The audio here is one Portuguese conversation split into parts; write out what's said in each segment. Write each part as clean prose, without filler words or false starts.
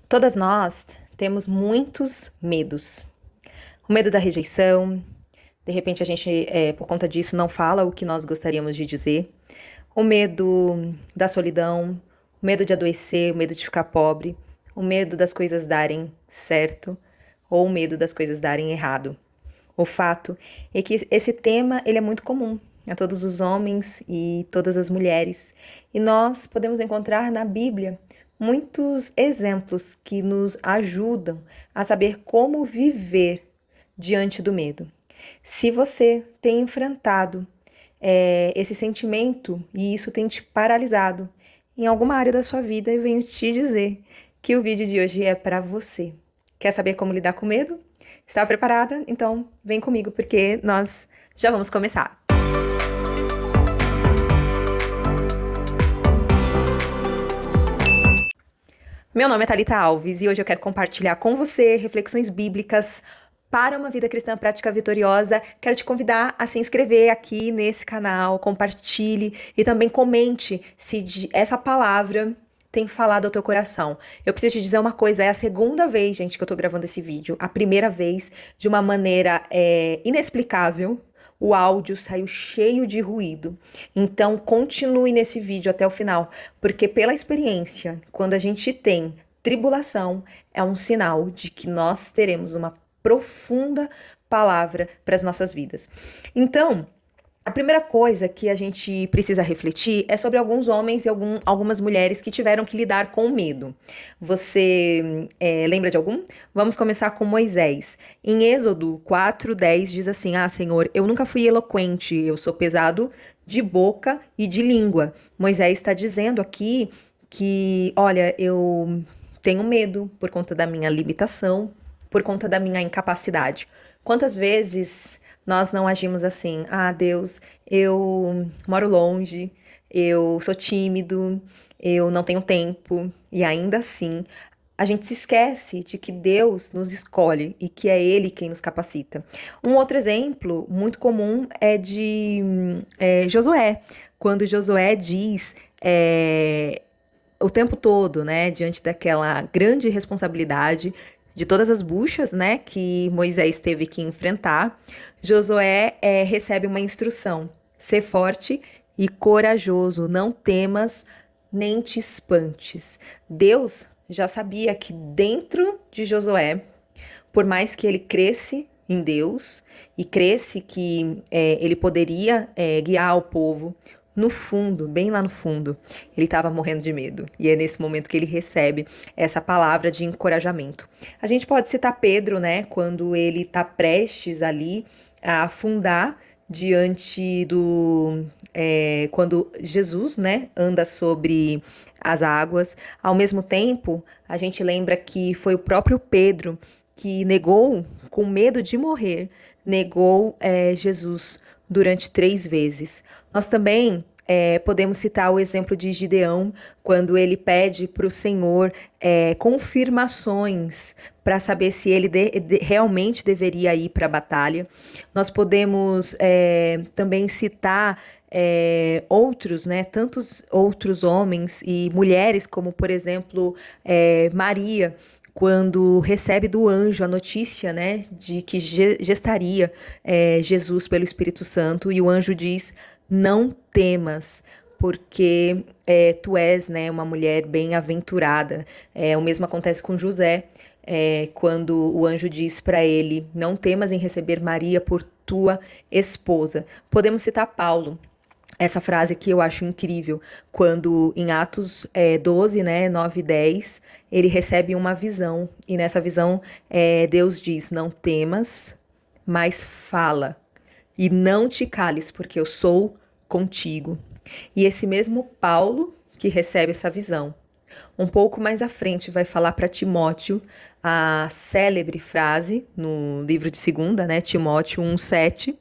Todas nós temos muitos medos. O medo da rejeição, de repente a gente, por conta disso, não fala o que nós gostaríamos de dizer. O medo da solidão, o medo de adoecer, o medo de ficar pobre, o medo das coisas darem certo ou o medo das coisas darem errado. O fato é que esse tema ele é muito comum a todos os homens e todas as mulheres. E nós podemos encontrar na Bíblia muitos exemplos que nos ajudam a saber como viver diante do medo. Se você tem enfrentado esse sentimento e isso tem te paralisado em alguma área da sua vida, eu venho te dizer que o vídeo de hoje é para você. Quer saber como lidar com medo? Está preparada? Então vem comigo porque nós já vamos começar. Meu nome é Thalita Alves e hoje eu quero compartilhar com você reflexões bíblicas para uma vida cristã prática vitoriosa. Quero te convidar a se inscrever aqui nesse canal, compartilhe e também comente se essa palavra tem falado ao teu coração. Eu preciso te dizer uma coisa, é a segunda vez, gente, que eu tô gravando esse vídeo. A primeira vez, de uma maneira inexplicável, o áudio saiu cheio de ruído. Então, continue nesse vídeo até o final, porque pela experiência, quando a gente tem tribulação, é um sinal de que nós teremos uma profunda palavra para as nossas vidas. Então, a primeira coisa que a gente precisa refletir é sobre alguns homens e algumas mulheres que tiveram que lidar com o medo. Você lembra de algum? Vamos começar com Moisés. Em Êxodo 4:10 diz assim: Ah, Senhor, eu nunca fui eloquente, eu sou pesado de boca e de língua. Moisés está dizendo aqui que, olha, eu tenho medo por conta da minha limitação, por conta da minha incapacidade. Quantas vezes nós não agimos assim? Ah, Deus, eu moro longe, eu sou tímido, eu não tenho tempo, e ainda assim a gente se esquece de que Deus nos escolhe e que é Ele quem nos capacita. Um outro exemplo muito comum é de Josué, quando Josué diz o tempo todo, né, diante daquela grande responsabilidade de todas as buchas, né, que Moisés teve que enfrentar, Josué recebe uma instrução: ser forte e corajoso, não temas nem te espantes. Deus já sabia que dentro de Josué, por mais que ele cresce em Deus e cresce que ele poderia guiar o povo, no fundo, bem lá no fundo, ele estava morrendo de medo. E é nesse momento que ele recebe essa palavra de encorajamento. A gente pode citar Pedro, né, quando ele está prestes ali a afundar diante quando Jesus, né, anda sobre as águas. Ao mesmo tempo, a gente lembra que foi o próprio Pedro que negou, com medo de morrer, negou Jesus durante 3 vezes. Nós também podemos citar o exemplo de Gideão, quando ele pede para o Senhor confirmações para saber se ele realmente deveria ir para a batalha. Nós podemos também citar outros, né, tantos outros homens e mulheres, como por exemplo Maria, quando recebe do anjo a notícia, né, de que gestaria Jesus pelo Espírito Santo, e o anjo diz: não temas, porque tu és, né, uma mulher bem-aventurada. O mesmo acontece com José, quando o anjo diz para ele: não temas em receber Maria por tua esposa. Podemos citar Paulo. Essa frase aqui eu acho incrível, quando em Atos 12, né, 9 e 10, ele recebe uma visão, e nessa visão Deus diz: não temas, mas fala, e não te cales, porque eu sou contigo. E esse mesmo Paulo que recebe essa visão, um pouco mais à frente, vai falar para Timóteo a célebre frase no livro de Segunda, né, Timóteo 1:7: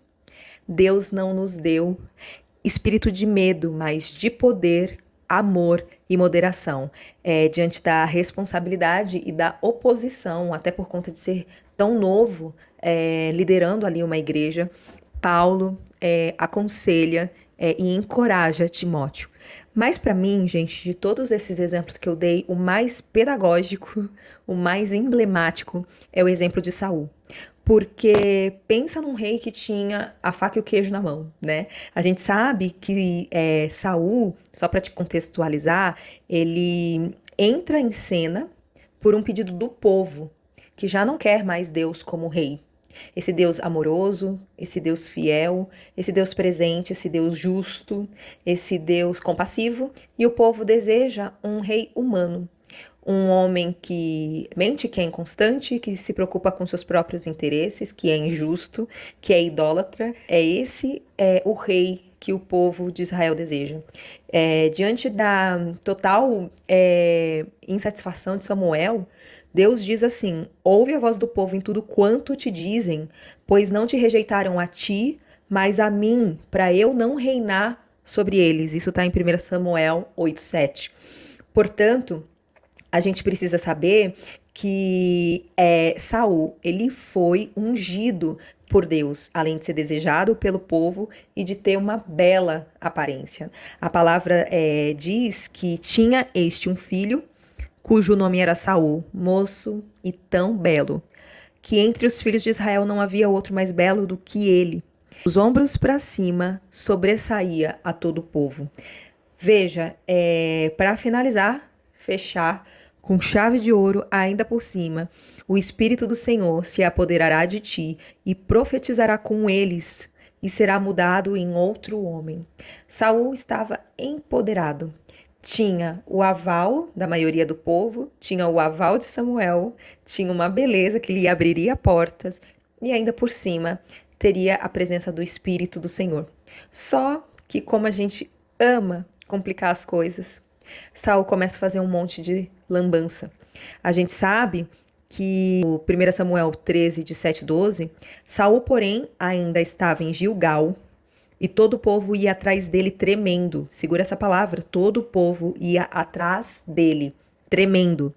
Deus não nos deu espírito de medo, mas de poder, amor e moderação. Diante da responsabilidade e da oposição, até por conta de ser tão novo, liderando ali uma igreja, Paulo aconselha e encoraja Timóteo. Mas para mim, gente, de todos esses exemplos que eu dei, o mais pedagógico, o mais emblemático é o exemplo de Saul. Porque pensa num rei que tinha a faca e o queijo na mão, né? A gente sabe que Saul, só para te contextualizar, ele entra em cena por um pedido do povo, que já não quer mais Deus como rei. Esse Deus amoroso, esse Deus fiel, esse Deus presente, esse Deus justo, esse Deus compassivo, e o povo deseja um rei humano. Um homem que mente, que é inconstante, que se preocupa com seus próprios interesses, que é injusto, que é idólatra. Esse é o rei que o povo de Israel deseja. Diante da total insatisfação de Samuel, Deus diz assim: ouve a voz do povo em tudo quanto te dizem, pois não te rejeitaram a ti, mas a mim, para eu não reinar sobre eles. Isso está em 1 Samuel 8:7. Portanto, a gente precisa saber que Saul, ele foi ungido por Deus, além de ser desejado pelo povo e de ter uma bela aparência. A palavra diz que tinha este um filho, cujo nome era Saul, moço e tão belo, que entre os filhos de Israel não havia outro mais belo do que ele. Os ombros para cima sobressaía a todo o povo. Veja, para finalizar, fechar com chave de ouro, ainda por cima, o Espírito do Senhor se apoderará de ti e profetizará com eles e será mudado em outro homem. Saul estava empoderado. Tinha o aval da maioria do povo, tinha o aval de Samuel, tinha uma beleza que lhe abriria portas e ainda por cima teria a presença do Espírito do Senhor. Só que como a gente ama complicar as coisas, Saul começa a fazer um monte de lambança. A gente sabe que o 1 Samuel 13, de 7 a 12, Saul, porém, ainda estava em Gilgal e todo o povo ia atrás dele tremendo. Segura essa palavra, todo o povo ia atrás dele, tremendo.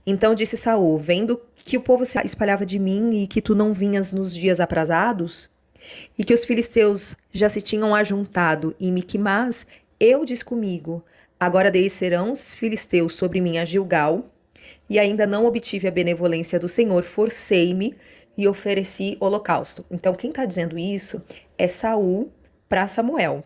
Então disse Saul: vendo que o povo se espalhava de mim e que tu não vinhas nos dias aprazados, e que os filisteus já se tinham ajuntado em Miquimás, eu disse comigo: agora descerão os filisteus sobre mim a Gilgal, e ainda não obtive a benevolência do Senhor, forcei-me e ofereci holocausto. Então, quem está dizendo isso é Saul para Samuel.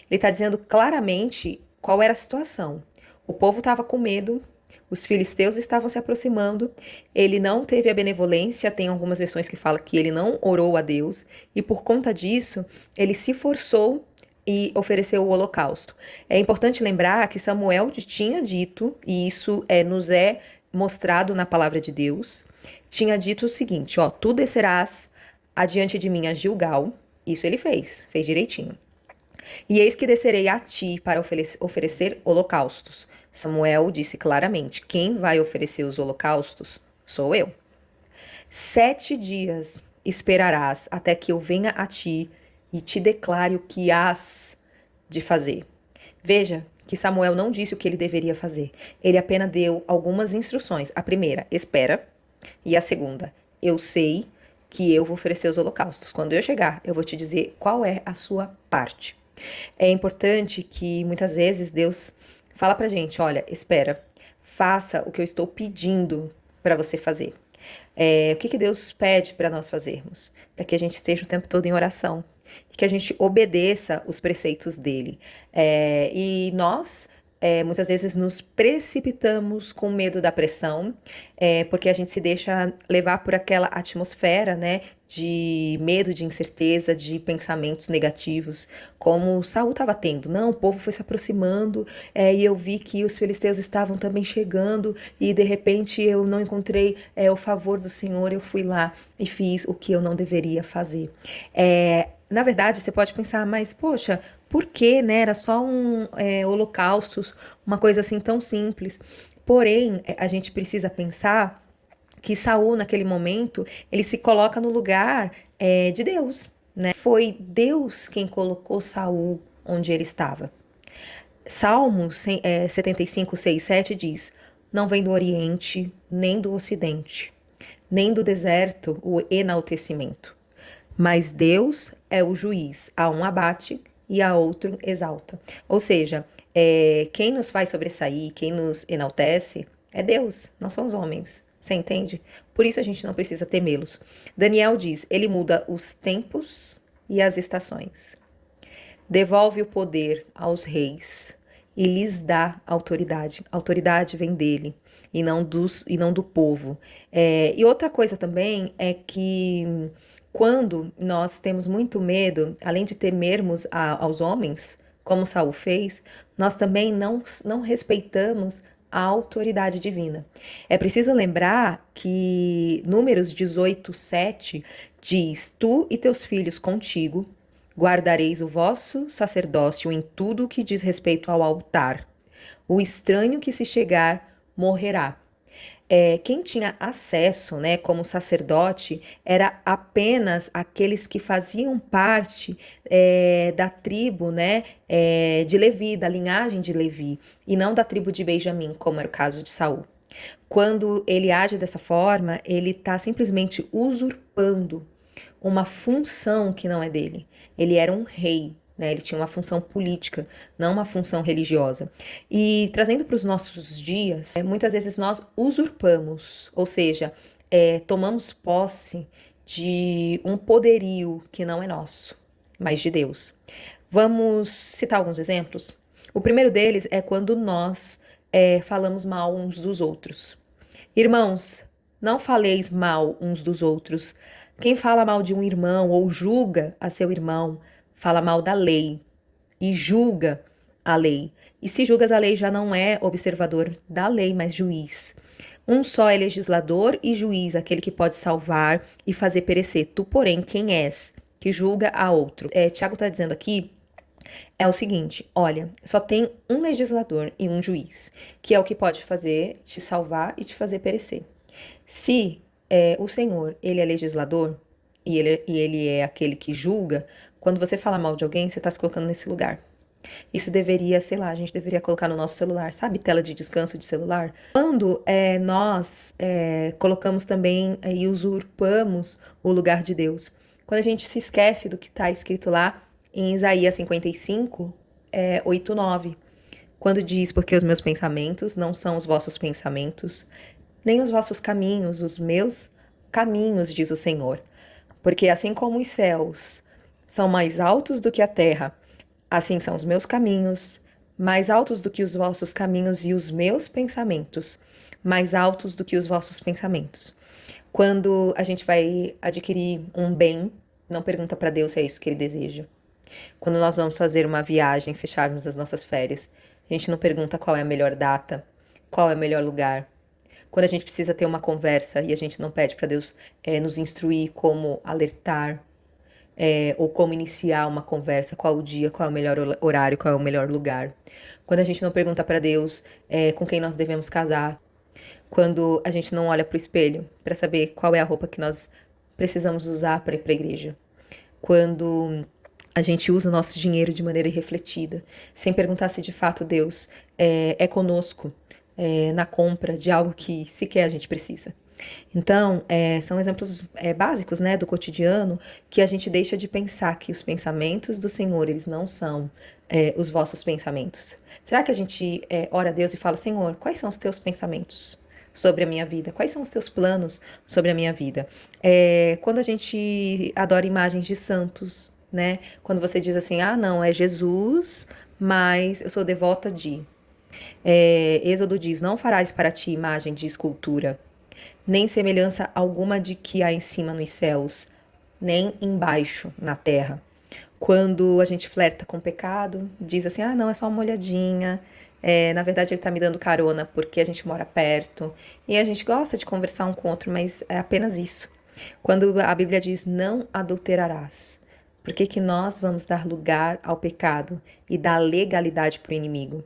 Ele está dizendo claramente qual era a situação. O povo estava com medo, os filisteus estavam se aproximando, ele não teve a benevolência, tem algumas versões que falam que ele não orou a Deus, e por conta disso, ele se forçou e ofereceu o holocausto. É importante lembrar que Samuel tinha dito, e isso nos é mostrado na palavra de Deus, tinha dito o seguinte: ó, tu descerás adiante de mim a Gilgal. Isso ele fez direitinho. E eis que descerei a ti para oferecer holocaustos. Samuel disse claramente: quem vai oferecer os holocaustos sou eu. 7 dias esperarás até que eu venha a ti e te declare o que hás de fazer. Veja que Samuel não disse o que ele deveria fazer. Ele apenas deu algumas instruções. A primeira, espera. E a segunda, eu sei que eu vou oferecer os holocaustos. Quando eu chegar, eu vou te dizer qual é a sua parte. É importante que muitas vezes Deus fala pra gente: olha, espera, faça o que eu estou pedindo para você fazer. O que Deus pede para nós fazermos? Para que a gente esteja o tempo todo em oração, que a gente obedeça os preceitos dele. E nós, muitas vezes, nos precipitamos com medo da pressão, porque a gente se deixa levar por aquela atmosfera, né, de medo, de incerteza, de pensamentos negativos, como Saul estava tendo. Não, o povo foi se aproximando, e eu vi que os filisteus estavam também chegando, e de repente eu não encontrei o favor do Senhor, eu fui lá e fiz o que eu não deveria fazer. Na verdade, você pode pensar, mas poxa, por que, né? Era só um holocausto, uma coisa assim tão simples. Porém, a gente precisa pensar que Saul, naquele momento, ele se coloca no lugar de Deus, né? Foi Deus quem colocou Saul onde ele estava. Salmos 75, 6, 7 diz: não vem do Oriente, nem do Ocidente, nem do deserto o enaltecimento. Mas Deus é o juiz, a um abate e a outro exalta. Ou seja, Quem nos faz sobressair, quem nos enaltece, é Deus, não são os homens. Você entende? Por isso a gente não precisa temê-los. Daniel diz: ele muda os tempos e as estações. Devolve o poder aos reis e lhes dá autoridade. A autoridade vem dele e não do povo. E outra coisa também é que quando nós temos muito medo, além de temermos aos homens, como Saul fez, nós também não respeitamos a autoridade divina. É preciso lembrar que Números 18:7 diz: Tu e teus filhos contigo guardareis o vosso sacerdócio em tudo o que diz respeito ao altar. O estranho que se chegar morrerá. Quem tinha acesso, né, como sacerdote, era apenas aqueles que faziam parte da tribo, né, de Levi, da linhagem de Levi, e não da tribo de Benjamim, como era o caso de Saul. Quando ele age dessa forma, ele está simplesmente usurpando uma função que não é dele. Ele era um rei, né? Ele tinha uma função política, não uma função religiosa. E trazendo para os nossos dias, muitas vezes nós usurpamos, ou seja, tomamos posse de um poderio que não é nosso, mas de Deus. Vamos citar alguns exemplos? O primeiro deles é quando nós falamos mal uns dos outros. Irmãos, não faleis mal uns dos outros. Quem fala mal de um irmão ou julga a seu irmão, fala mal da lei e julga a lei. E se julgas a lei, já não é observador da lei, mas juiz. Um só é legislador e juiz, aquele que pode salvar e fazer perecer. Tu, porém, quem és, que julga a outro? Tiago está dizendo aqui é o seguinte: olha, só tem um legislador e um juiz, que é o que pode fazer te salvar e te fazer perecer. Se o Senhor, ele é legislador e ele é aquele que julga, quando você fala mal de alguém, você está se colocando nesse lugar. Isso deveria, sei lá, a gente deveria colocar no nosso celular, sabe? Tela de descanso de celular. Quando nós colocamos também e usurpamos o lugar de Deus. Quando a gente se esquece do que está escrito lá em Isaías 55, 8, 9. Quando diz: porque os meus pensamentos não são os vossos pensamentos, nem os vossos caminhos, os meus caminhos, diz o Senhor. Porque assim como os céus são mais altos do que a terra, assim são os meus caminhos, mais altos do que os vossos caminhos, e os meus pensamentos, mais altos do que os vossos pensamentos. Quando a gente vai adquirir um bem, não pergunta para Deus se é isso que ele deseja. Quando nós vamos fazer uma viagem, fecharmos as nossas férias, a gente não pergunta qual é a melhor data, qual é o melhor lugar. Quando a gente precisa ter uma conversa e a gente não pede para Deus nos instruir como alertar, ou como iniciar uma conversa, qual o dia, qual é o melhor horário, qual é o melhor lugar. Quando a gente não pergunta para Deus com quem nós devemos casar. Quando a gente não olha para o espelho para saber qual é a roupa que nós precisamos usar para ir para a igreja. Quando a gente usa o nosso dinheiro de maneira irrefletida, sem perguntar se de fato Deus é conosco na compra de algo que sequer a gente precisa. Então, são exemplos básicos, né, do cotidiano, que a gente deixa de pensar que os pensamentos do Senhor, eles não são os vossos pensamentos. Será que a gente ora a Deus e fala: Senhor, quais são os teus pensamentos sobre a minha vida? Quais são os teus planos sobre a minha vida? Quando a gente adora imagens de santos, né? Quando você diz assim: ah, não, é Jesus, mas eu sou devota de. Êxodo diz: não farás para ti imagem de escultura, nem semelhança alguma de que há em cima nos céus, nem embaixo na terra. Quando a gente flerta com o pecado, diz assim: ah, não, é só uma olhadinha. Na verdade, ele está me dando carona porque a gente mora perto e a gente gosta de conversar um com o outro, mas é apenas isso. Quando a Bíblia diz: não adulterarás, por que que nós vamos dar lugar ao pecado e dar legalidade para o inimigo?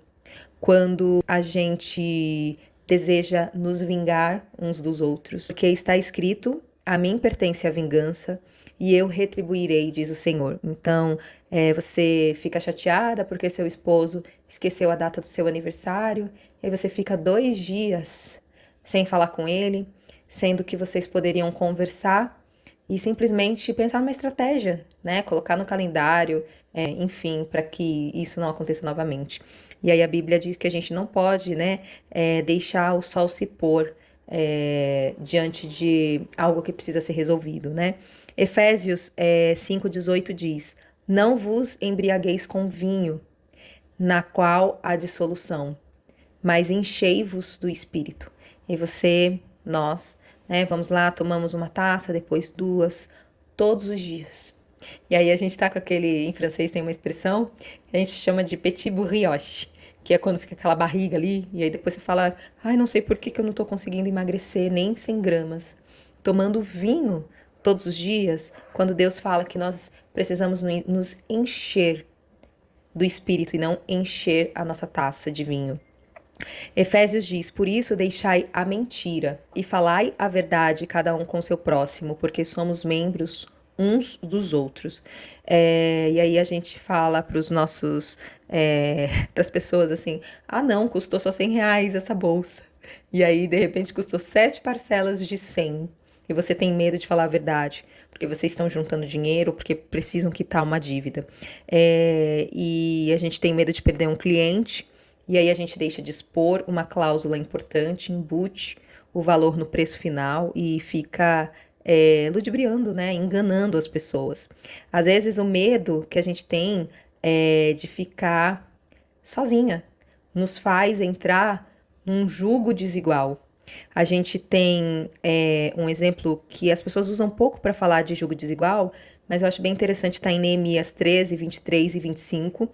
Quando a gente deseja nos vingar uns dos outros, porque está escrito: a mim pertence a vingança e eu retribuirei, diz o Senhor. Então, você fica chateada porque seu esposo esqueceu a data do seu aniversário, e aí você fica 2 dias sem falar com ele, sendo que vocês poderiam conversar e simplesmente pensar numa estratégia, né? Colocar no calendário, enfim, para que isso não aconteça novamente. E aí a Bíblia diz que a gente não pode, né, deixar o sol se pôr diante de algo que precisa ser resolvido, né? Efésios 5,18 diz: Não vos embriagueis com vinho, na qual há dissolução, mas enchei-vos do Espírito. E você, nós, né, vamos lá, tomamos uma taça, depois duas, todos os dias. E aí a gente tá com aquele, em francês tem uma expressão que a gente chama de petit brioche, que é quando fica aquela barriga ali, e aí depois você fala, ai, não sei por que que eu não tô conseguindo emagrecer nem 100 gramas. Tomando vinho todos os dias, quando Deus fala que nós precisamos nos encher do Espírito e não encher a nossa taça de vinho. Efésios diz: Por isso deixai a mentira e falai a verdade, cada um com seu próximo, porque somos membros uns dos outros. E aí a gente fala para os nossos, para as pessoas assim: ah, não, custou só R$ 100 essa bolsa. E aí, de repente, custou 7 parcelas de 100. E você tem medo de falar a verdade, porque vocês estão juntando dinheiro, porque precisam quitar uma dívida. E a gente tem medo de perder um cliente, e aí a gente deixa de expor uma cláusula importante, embute o valor no preço final e fica ludibriando, né? Enganando as pessoas. Às vezes o medo que a gente tem é de ficar sozinha, nos faz entrar num jugo desigual. A gente tem um exemplo que as pessoas usam pouco para falar de jugo desigual, mas eu acho bem interessante estar em Neemias 13, 23 e 25,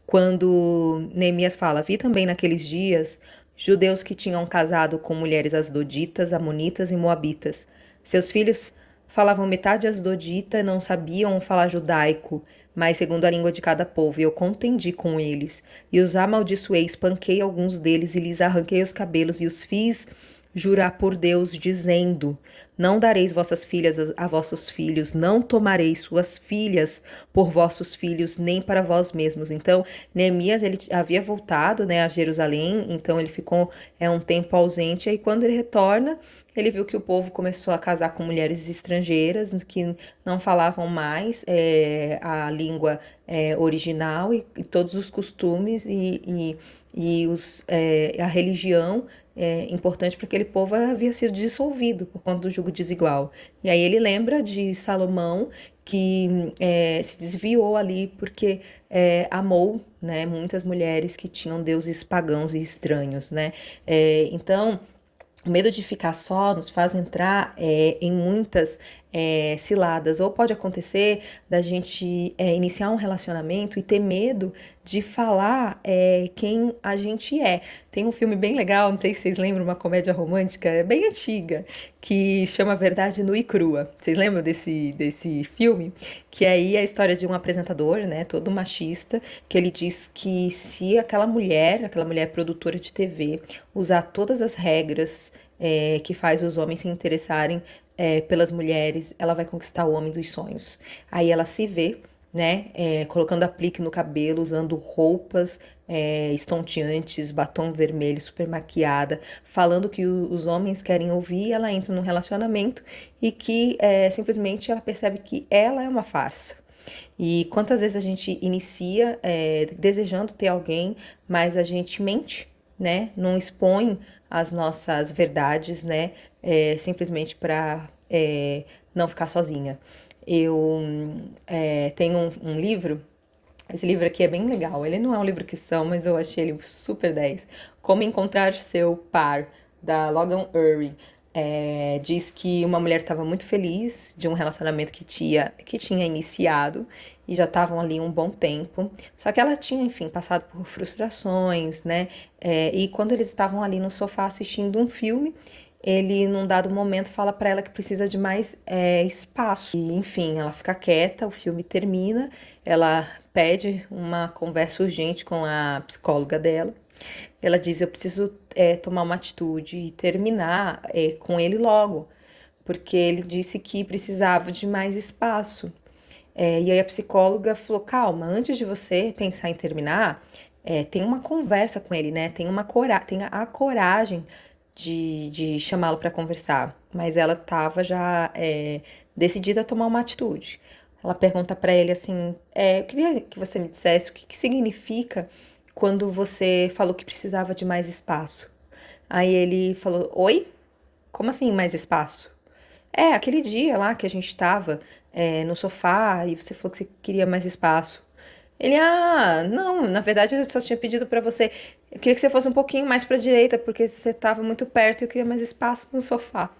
quando Neemias fala: Vi também naqueles dias judeus que tinham casado com mulheres asdoditas, amonitas e moabitas. Seus filhos falavam metade asdodita, não sabiam falar judaico, mas segundo a língua de cada povo, e eu contendi com eles, e os amaldiçoei, espanquei alguns deles, e lhes arranquei os cabelos, e os fiz jurar por Deus, dizendo: Não dareis vossas filhas a vossos filhos, não tomareis suas filhas por vossos filhos, nem para vós mesmos. Então, Neemias, ele havia voltado, né, a Jerusalém, então ele ficou um tempo ausente, e aí quando ele retorna, ele viu que o povo começou a casar com mulheres estrangeiras, que não falavam mais a língua original e todos os costumes e a religião importante para aquele povo havia sido dissolvido por conta do jugo desigual. E aí ele lembra de Salomão, que se desviou ali porque amou, né, muitas mulheres que tinham deuses pagãos e estranhos, né? Então, o medo de ficar só nos faz entrar em muitas ciladas. Ou pode acontecer da gente iniciar um relacionamento e ter medo de falar quem a gente é. Tem um filme bem legal, não sei se vocês lembram, uma comédia romântica, bem antiga, que chama Verdade Nua e Crua. Vocês lembram desse filme? Que aí é a história de um apresentador, né, todo machista, que ele diz que se aquela mulher produtora de TV, usar todas as regras que faz os homens se interessarem pelas mulheres, ela vai conquistar o homem dos sonhos. Aí ela se vê, né, colocando aplique no cabelo, usando roupas estonteantes, batom vermelho, super maquiada, falando que os homens querem ouvir, ela entra num relacionamento e que simplesmente ela percebe que ela é uma farsa. E quantas vezes a gente inicia desejando ter alguém, mas a gente mente, né? Não expõe as nossas verdades, né? Simplesmente para não ficar sozinha. Eu tenho um livro. Esse livro aqui é bem legal. Ele não é um livro que são, mas eu achei ele super 10. Como Encontrar Seu Par, da Logan Urry. Diz que uma mulher estava muito feliz de um relacionamento que tinha iniciado e já estavam ali um bom tempo. Só que ela tinha, enfim, passado por frustrações, né? E quando eles estavam ali no sofá assistindo um filme, ele, num dado momento, fala para ela que precisa de mais espaço. E, enfim, ela fica quieta, o filme termina, ela pede uma conversa urgente com a psicóloga dela. Ela diz: Eu preciso tomar uma atitude e terminar com ele logo, porque ele disse que precisava de mais espaço. E aí a psicóloga falou: Calma, antes de você pensar em terminar, tem uma conversa com ele, né? Tenha a coragem de chamá-lo para conversar. Mas ela estava já decidida a tomar uma atitude. Ela pergunta para ele assim: Eu queria que você me dissesse o que significa quando você falou que precisava de mais espaço. Aí ele falou: Oi? Como assim mais espaço? É, aquele dia lá que a gente tava no sofá e você falou que você queria mais espaço. Ele, não, na verdade eu só tinha pedido pra você. Eu queria que você fosse um pouquinho mais pra direita, porque você tava muito perto e eu queria mais espaço no sofá.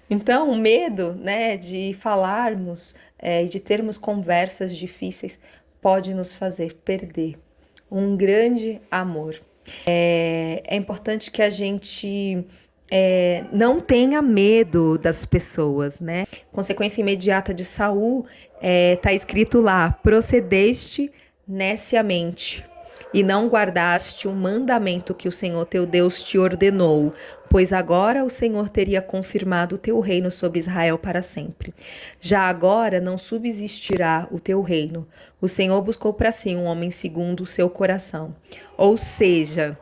Então, o medo, né, de falarmos e de termos conversas difíceis pode nos fazer perder um grande amor. É importante que a gente não tenha medo das pessoas, né? Consequência imediata de Saul tá escrito lá: procedeste neciamente e não guardaste o mandamento que o Senhor teu Deus te ordenou, pois agora o Senhor teria confirmado o teu reino sobre Israel para sempre. Já agora não subsistirá o teu reino. O Senhor buscou para si um homem segundo o seu coração. Ou seja,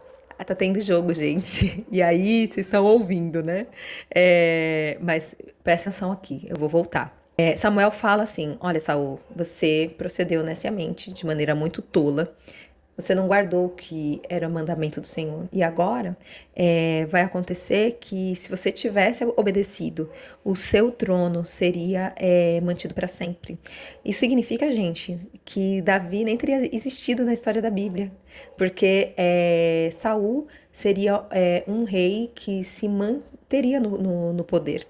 tá tendo jogo, gente. E aí, vocês estão ouvindo, né? Mas presta atenção aqui, eu vou voltar. Samuel fala assim: Olha, Saul, você procedeu neciamente de maneira muito tola. Você não guardou o que era o mandamento do Senhor. E agora vai acontecer que, se você tivesse obedecido, o seu trono seria mantido para sempre. Isso significa, gente, que Davi nem teria existido na história da Bíblia, porque Saul seria um rei que se manteria no poder.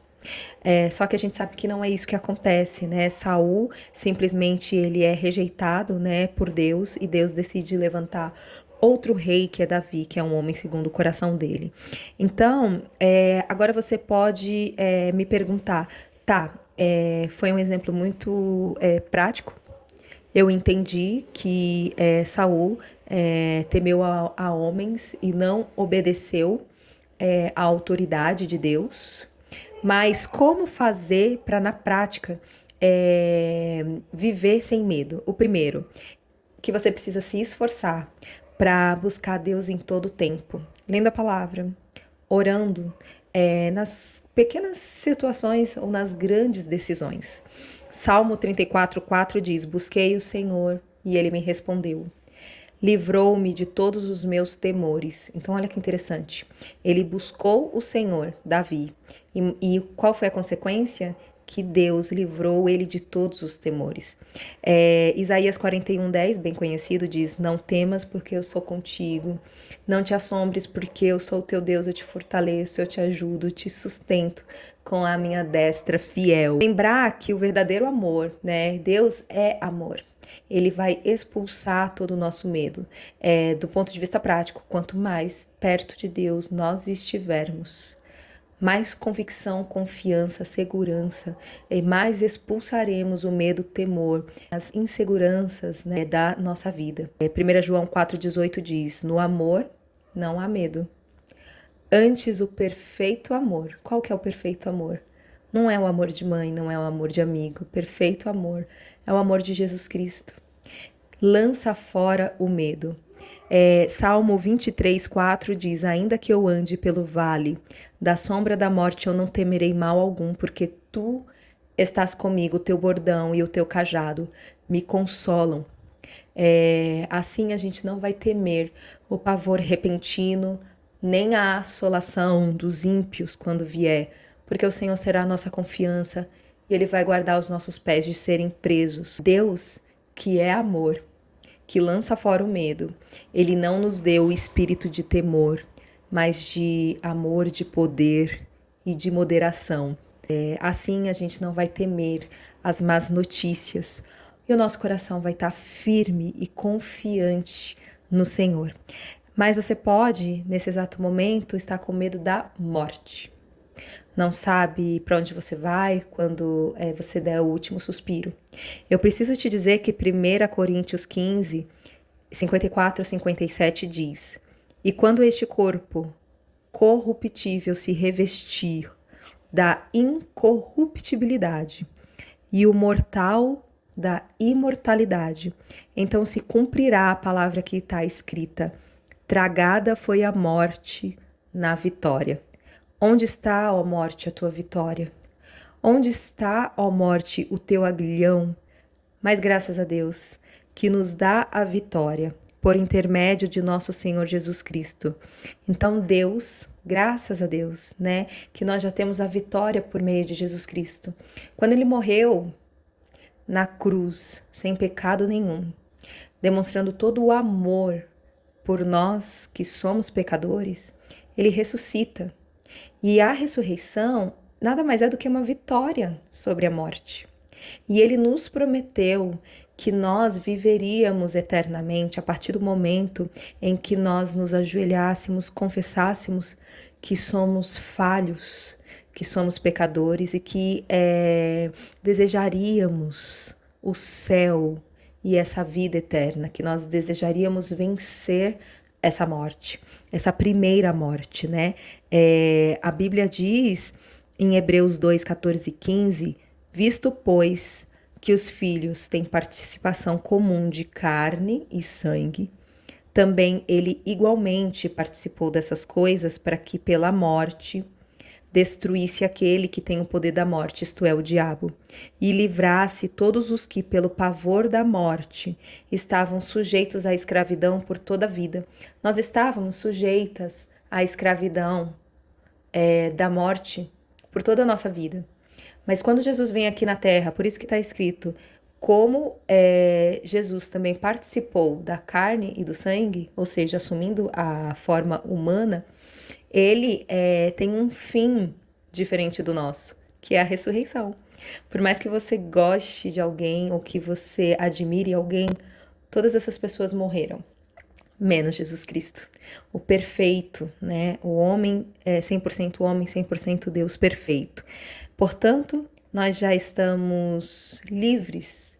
Só que a gente sabe que não é isso que acontece, né? Saul simplesmente ele é rejeitado, né, por Deus, e Deus decide levantar outro rei, que é Davi, que é um homem segundo o coração dele. Então, agora você pode me perguntar, tá? Foi um exemplo muito prático. Eu entendi que Saul temeu a homens e não obedeceu à autoridade de Deus. Mas como fazer para, na prática, viver sem medo? O primeiro, que você precisa se esforçar para buscar Deus em todo o tempo, lendo a palavra, orando, nas pequenas situações ou nas grandes decisões. Salmo 34:4 diz: Busquei o Senhor e ele me respondeu. Livrou-me de todos os meus temores. Então, olha que interessante. Ele buscou o Senhor, Davi. E qual foi a consequência? Que Deus livrou ele de todos os temores. Isaías 41:10, bem conhecido, diz: Não temas, porque eu sou contigo. Não te assombres, porque eu sou o teu Deus, eu te fortaleço, eu te ajudo, te sustento com a minha destra fiel. Lembrar que o verdadeiro amor, né? Deus é amor. Ele vai expulsar todo o nosso medo. Do ponto de vista prático, quanto mais perto de Deus nós estivermos, mais convicção, confiança, segurança, e mais expulsaremos o medo, o temor, as inseguranças, né, da nossa vida. 1 João 4,18 diz: No amor não há medo. Antes, o perfeito amor. Qual que é o perfeito amor? Não é o amor de mãe, não é o amor de amigo. O perfeito amor é o amor de Jesus Cristo. Lança fora o medo. Salmo 23:4 diz: Ainda que eu ande pelo vale da sombra da morte, eu não temerei mal algum, porque tu estás comigo, o teu bordão e o teu cajado me consolam. Assim a gente não vai temer o pavor repentino, nem a assolação dos ímpios quando vier, porque o Senhor será a nossa confiança e Ele vai guardar os nossos pés de serem presos. Deus, que é amor, que lança fora o medo, Ele não nos deu o espírito de temor, mas de amor, de poder e de moderação. Assim a gente não vai temer as más notícias e o nosso coração vai estar firme e confiante no Senhor. Mas você pode, nesse exato momento, estar com medo da morte. Não sabe para onde você vai quando você der o último suspiro. Eu preciso te dizer que 1 Coríntios 15, 54-57 diz: E quando este corpo corruptível se revestir da incorruptibilidade e o mortal da imortalidade, então se cumprirá a palavra que está escrita: Tragada foi a morte na vitória. Onde está, ó morte, a tua vitória? Onde está, ó morte, o teu aguilhão? Mas graças a Deus, que nos dá a vitória por intermédio de nosso Senhor Jesus Cristo. Então, Deus, graças a Deus, né, que nós já temos a vitória por meio de Jesus Cristo. Quando ele morreu na cruz, sem pecado nenhum, demonstrando todo o amor por nós que somos pecadores, ele ressuscita. E a ressurreição nada mais é do que uma vitória sobre a morte. E ele nos prometeu que nós viveríamos eternamente a partir do momento em que nós nos ajoelhássemos, confessássemos que somos falhos, que somos pecadores e que desejaríamos o céu e essa vida eterna, que nós desejaríamos vencer essa morte, essa primeira morte, né? A Bíblia diz em Hebreus 2, 14 e 15, visto, pois, que os filhos têm participação comum de carne e sangue, também ele igualmente participou dessas coisas para que pela morte destruísse aquele que tem o poder da morte, isto é, o diabo, e livrasse todos os que, pelo pavor da morte, estavam sujeitos à escravidão por toda a vida. Nós estávamos sujeitas à escravidão da morte por toda a nossa vida. Mas quando Jesus vem aqui na Terra, por isso que está escrito, como Jesus também participou da carne e do sangue, ou seja, assumindo a forma humana, ele tem um fim diferente do nosso, que é a ressurreição. Por mais que você goste de alguém ou que você admire alguém, todas essas pessoas morreram, menos Jesus Cristo, o perfeito, né? O homem 100% homem, 100% Deus perfeito. Portanto, nós já estamos livres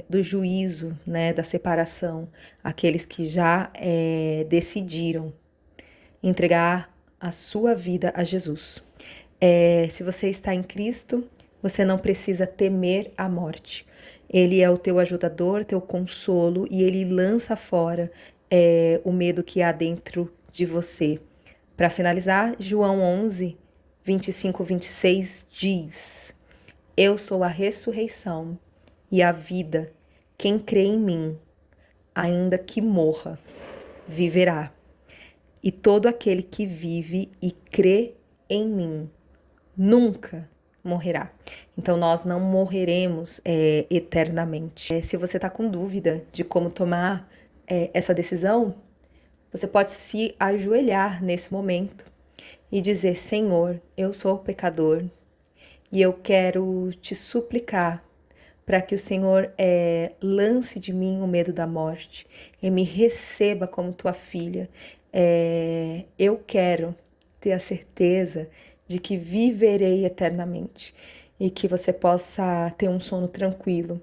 do juízo, né, da separação, aqueles que já decidiram entregar a sua vida a Jesus. Se você está em Cristo, você não precisa temer a morte. Ele é o teu ajudador, teu consolo, e ele lança fora o medo que há dentro de você. Para finalizar, João 11, 25, 26 diz: eu sou a ressurreição e a vida. Quem crê em mim, ainda que morra, viverá. E todo aquele que vive e crê em mim nunca morrerá. Então nós não morreremos eternamente. Se você está com dúvida de como tomar essa decisão, você pode se ajoelhar nesse momento e dizer: Senhor, eu sou pecador e eu quero te suplicar para que o Senhor lance de mim o medo da morte e me receba como tua filha. Eu quero ter a certeza de que viverei eternamente e que você possa ter um sono tranquilo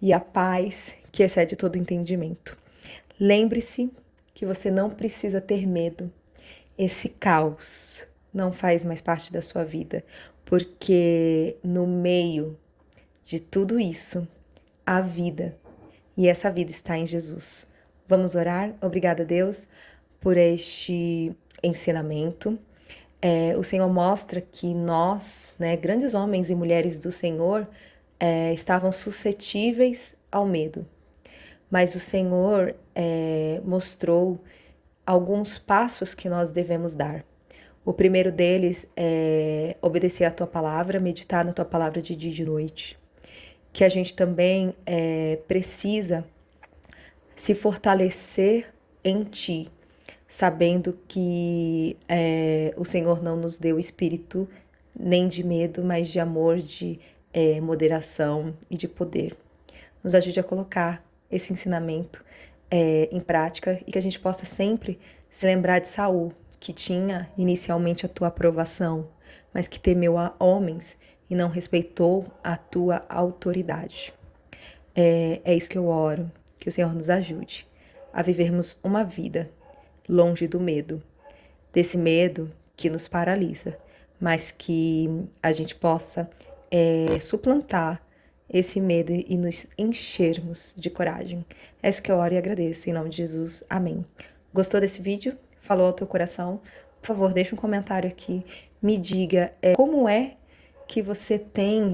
e a paz que excede todo entendimento. Lembre-se que você não precisa ter medo. Esse caos não faz mais parte da sua vida, porque no meio de tudo isso, há vida, e essa vida está em Jesus. Vamos orar? Obrigada, Deus, por este ensinamento. O Senhor mostra que nós, né, grandes homens e mulheres do Senhor, estavam suscetíveis ao medo. Mas o Senhor mostrou alguns passos que nós devemos dar. O primeiro deles é obedecer à tua palavra, meditar na tua palavra de dia e de noite. Que a gente também precisa se fortalecer em ti, sabendo que o Senhor não nos deu espírito nem de medo, mas de amor, de moderação e de poder. Nos ajude a colocar esse ensinamento em prática e que a gente possa sempre se lembrar de Saul, que tinha inicialmente a tua aprovação, mas que temeu a homens e não respeitou a tua autoridade. É isso que eu oro, que o Senhor nos ajude a vivermos uma vida longe do medo, desse medo que nos paralisa, mas que a gente possa suplantar esse medo e nos enchermos de coragem. É isso que eu oro e agradeço, em nome de Jesus. Amém. Gostou desse vídeo? Falou ao teu coração? Por favor, deixa um comentário aqui. Me diga como é que você tem